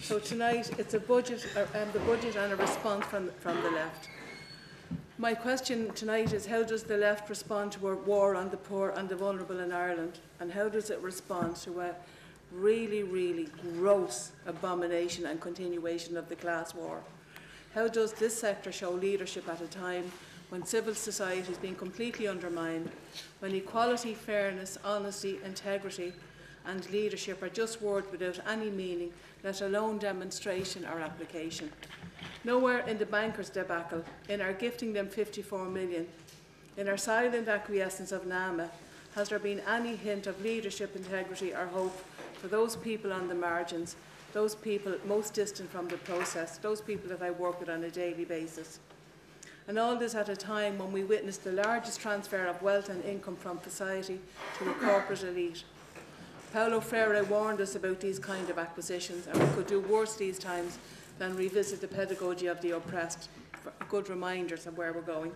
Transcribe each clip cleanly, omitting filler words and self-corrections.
So tonight it's a budget, the budget and a response from the left. My question tonight is, how does the left respond to a war on the poor and the vulnerable in Ireland? And how does it respond to a really, really gross abomination and continuation of the class war? How does this sector show leadership at a time when civil society is being completely undermined, when equality, fairness, honesty, integrity and leadership are just words without any meaning, let alone demonstration or application? Nowhere in the bankers' debacle, in our gifting them 54 million, in our silent acquiescence of NAMA, has there been any hint of leadership, integrity or hope for those people on the margins, those people most distant from the process, those people that I work with on a daily basis? And all this at a time when we witness the largest transfer of wealth and income from society to the corporate elite. Paulo Freire warned us about these kind of acquisitions, and we could do worse these times than revisit the pedagogy of the oppressed, for good reminders of where we're going.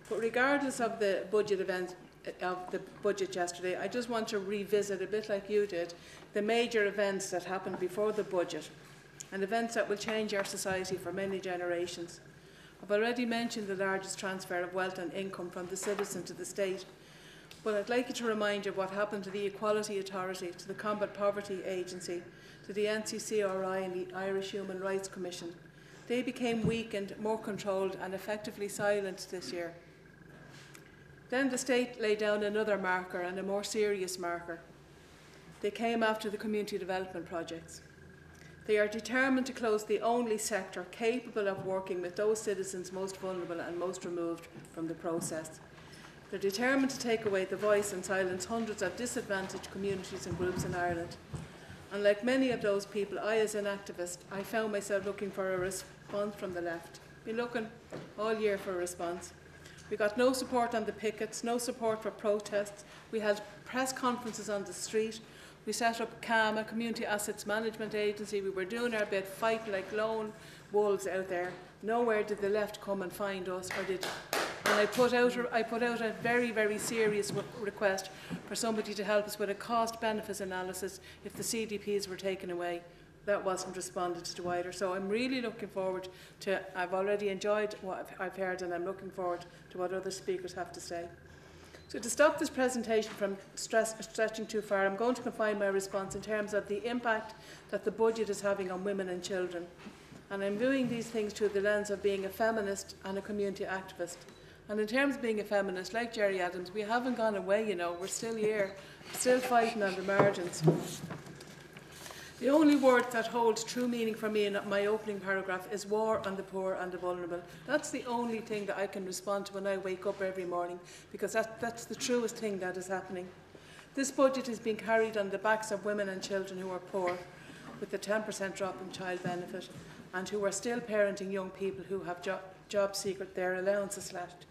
But regardless of the budget event, of the budget yesterday, I just want to revisit, a bit like you did, the major events that happened before the budget, and events that will change our society for many generations. I've already mentioned the largest transfer of wealth and income from the citizen to the state, but I'd like you to remind you of what happened to the Equality Authority, to the Combat Poverty Agency, to the NCCRI and the Irish Human Rights Commission. They became weakened, more controlled and effectively silenced this year. Then the state laid down another marker, and a more serious marker. They came after the community development projects. They are determined to close the only sector capable of working with those citizens most vulnerable and most removed from the process. They're determined to take away the voice and silence hundreds of disadvantaged communities and groups in Ireland. And like many of those people, I, as an activist, I found myself looking for a response from the left. Been looking all year for a response. We got no support on the pickets, no support for protests. We had press conferences on the street. We set up CAM, a Community Assets Management Agency. We were doing our bit, fighting like lone wolves out there. Nowhere did the left come and find us, or did. And I put out a very, very serious request for somebody to help us with a cost-benefit analysis if the CDPs were taken away. That wasn't responded to either. So I'm really looking forward to, I've already enjoyed what I've heard, and I'm looking forward to what other speakers have to say. So to stop this presentation from stretching too far, I'm going to confine my response in terms of the impact that the budget is having on women and children. And I'm viewing these things through the lens of being a feminist and a community activist. And in terms of being a feminist, like Gerry Adams, we haven't gone away, you know, we're still here, still fighting on the margins. The only word that holds true meaning for me in my opening paragraph is war on the poor and the vulnerable. That's the only thing that I can respond to when I wake up every morning, because that's the truest thing that is happening. This budget is being carried on the backs of women and children who are poor, with the 10% drop in child benefit, and who are still parenting young people who have job seeker, their allowances slashed.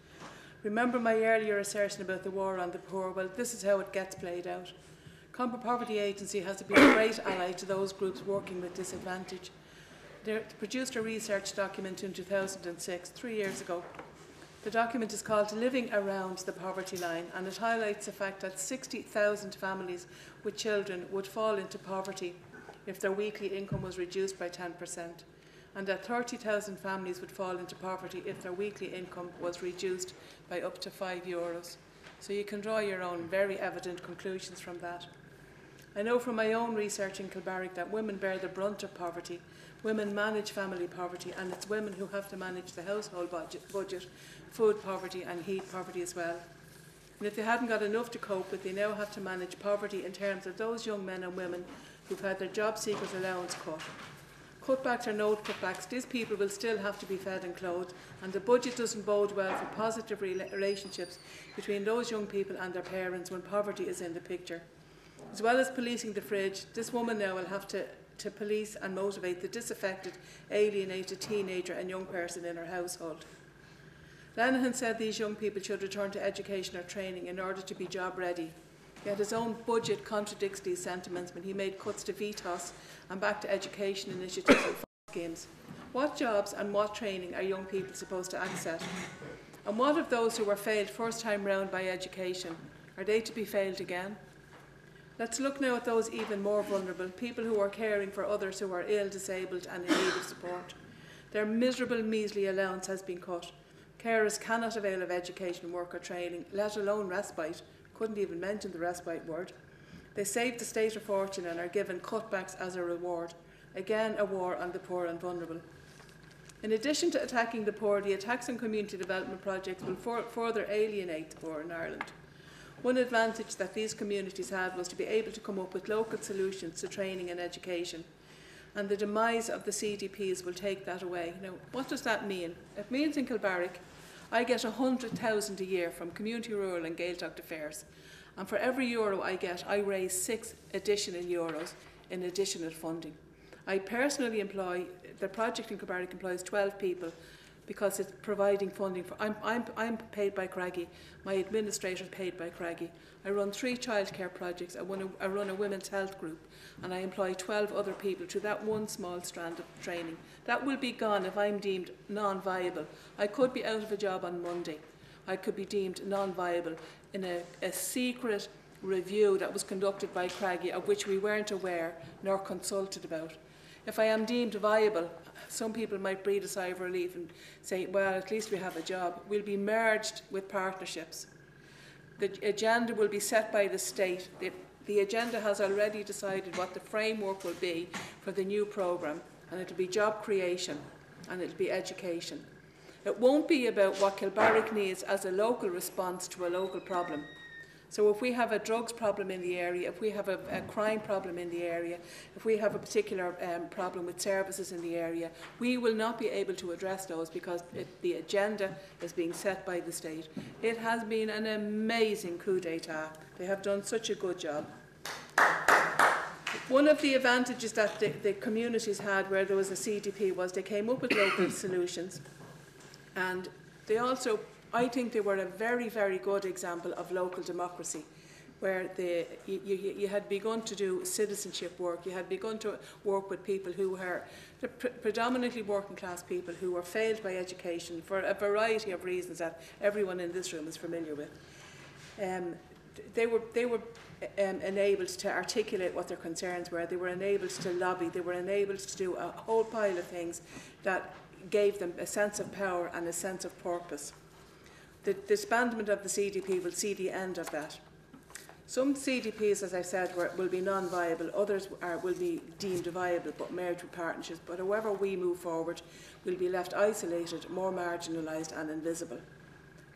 Remember my earlier assertion about the war on the poor? Well, this is how it gets played out. Combat Poverty Agency has been a great ally to those groups working with disadvantage. They produced a research document in 2006, 3 years ago. The document is called Living Around the Poverty Line, and it highlights the fact that 60,000 families with children would fall into poverty if their weekly income was reduced by 10%, and that 30,000 families would fall into poverty if their weekly income was reduced by up to €5. So you can draw your own very evident conclusions from that. I know from my own research in Kilbarrack that women bear the brunt of poverty. Women manage family poverty, and it's women who have to manage the household budget, food poverty and heat poverty as well. And if they hadn't got enough to cope with, they now have to manage poverty in terms of those young men and women who've had their job seekers' allowance cut. Cutbacks or no cutbacks, these people will still have to be fed and clothed, and the budget doesn't bode well for positive relationships between those young people and their parents when poverty is in the picture. As well as policing the fridge, this woman now will have to police and motivate the disaffected, alienated teenager and young person in her household. Lenihan said these young people should return to education or training in order to be job ready. Yet his own budget contradicts these sentiments when he made cuts to VTOS and back to education initiatives and schemes. What jobs and what training are young people supposed to access? And what of those who were failed first time round by education? Are they to be failed again? Let's look now at those even more vulnerable, people who are caring for others who are ill, disabled and in need of support. Their miserable, measly allowance has been cut. Carers cannot avail of education, work or training, let alone respite. Couldn't even mention the respite word. They save the state a fortune and are given cutbacks as a reward. Again, a war on the poor and vulnerable. In addition to attacking the poor, the attacks on community development projects will further alienate the poor in Ireland. One advantage that these communities had was to be able to come up with local solutions to training and education. And the demise of the CDPs will take that away. Now, what does that mean? It means in Kilbarrack, I get 100,000 a year from Community Rural and Gaeltacht Affairs. And for every euro I get, I raise 6 additional euros in additional funding. I personally employ, the project in Kilbarrack employs 12 people because it's providing funding for, I'm paid by Craggy, my administrator is paid by Craggy. I run 3 childcare projects, I run a women's health group, and I employ 12 other people to that one small strand of training. That will be gone if I'm deemed non-viable. I could be out of a job on Monday. I could be deemed non-viable in a secret review that was conducted by Craggy, of which we weren't aware nor consulted about. If I am deemed viable, some people might breathe a sigh of relief and say, well, at least we have a job. We'll be merged with partnerships. The agenda will be set by the state. The agenda has already decided what the framework will be for the new programme, and it will be job creation and it will be education. It won't be about what Kilbarrack needs as a local response to a local problem. So if we have a drugs problem in the area, if we have a crime problem in the area, if we have a particular problem with services in the area, we will not be able to address those because the agenda is being set by the state. It has been an amazing coup d'etat. They have done such a good job. One of the advantages that the communities had where there was a CDP was they came up with local solutions, and they also, I think they were a very, very good example of local democracy, where you had begun to do citizenship work, you had begun to work with people who were predominantly working class people who were failed by education for a variety of reasons that everyone in this room is familiar with. They were enabled to articulate what their concerns were, they were enabled to lobby, they were enabled to do a whole pile of things that gave them a sense of power and a sense of purpose. The disbandment of the CDP will see the end of that. Some CDPs, as I said, will be non-viable, others will be deemed viable but merged with partnerships, but however we move forward, we'll be left isolated, more marginalised and invisible.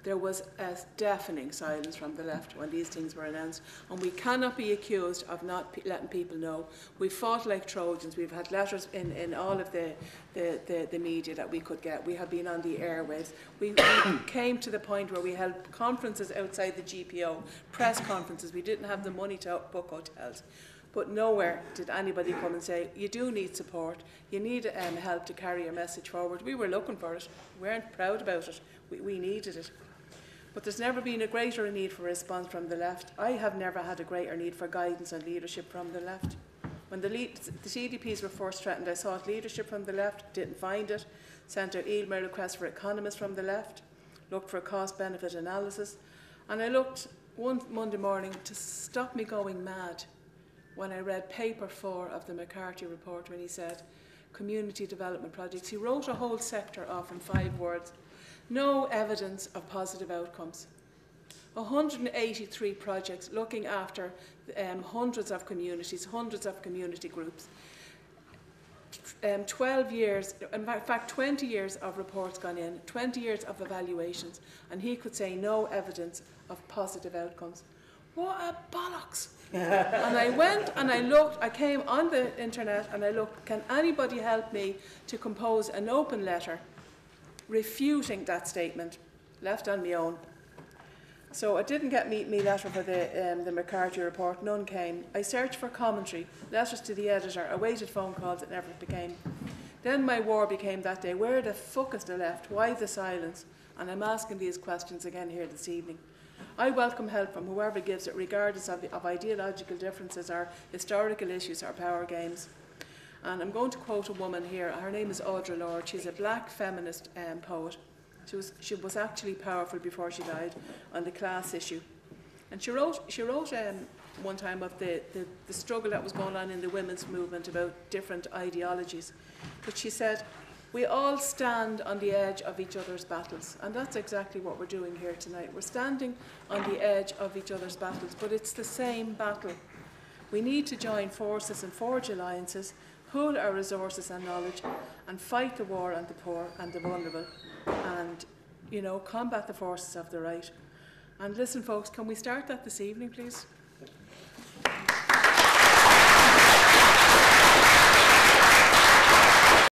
There was a deafening silence from the left when these things were announced, and we cannot be accused of not letting people know. We fought like Trojans. We've had letters in all of the media that we could get. We have been on the airwaves. We came to the point where we held conferences outside the GPO, press conferences. We didn't have the money to book hotels. But nowhere did anybody come and say, you do need support, you need help to carry your message forward. We were looking for it. We weren't proud about it. We needed it. But there's never been a greater need for response from the left. I have never had a greater need for guidance and leadership from the left. When the CDPs were first threatened, I sought leadership from the left, didn't find it, sent out email requests for economists from the left, looked for a cost-benefit analysis, and I looked one Monday morning to stop me going mad when I read paper 4 of the McCarthy report when he said, community development projects. He wrote a whole sector off in 5 words. No evidence of positive outcomes. 183 projects looking after hundreds of communities, hundreds of community groups. 12 years, in fact 20 years of reports gone in, 20 years of evaluations, and he could say no evidence of positive outcomes. What a bollocks! And I went and I looked, I came on the internet and I looked, can anybody help me to compose an open letter refuting that statement? Left on my own. So I didn't get me letter for the McCarthy report, none came. I searched for commentary, letters to the editor, awaited phone calls, it never became. Then my war became that day, where the fuck is the left? Why the silence? And I'm asking these questions again here this evening. I welcome help from whoever gives it, regardless of ideological differences or historical issues or power games. And I'm going to quote a woman here. Her name is Audre Lorde. She's a black feminist poet. She was actually powerful before she died on the class issue. And she wrote one time of the struggle that was going on in the women's movement about different ideologies. But she said, we all stand on the edge of each other's battles. And that's exactly what we're doing here tonight. We're standing on the edge of each other's battles, but it's the same battle. We need to join forces and forge alliances, pool our resources and knowledge, and fight the war on the poor and the vulnerable, and, you know, combat the forces of the right. And listen, folks, can we start that this evening, please?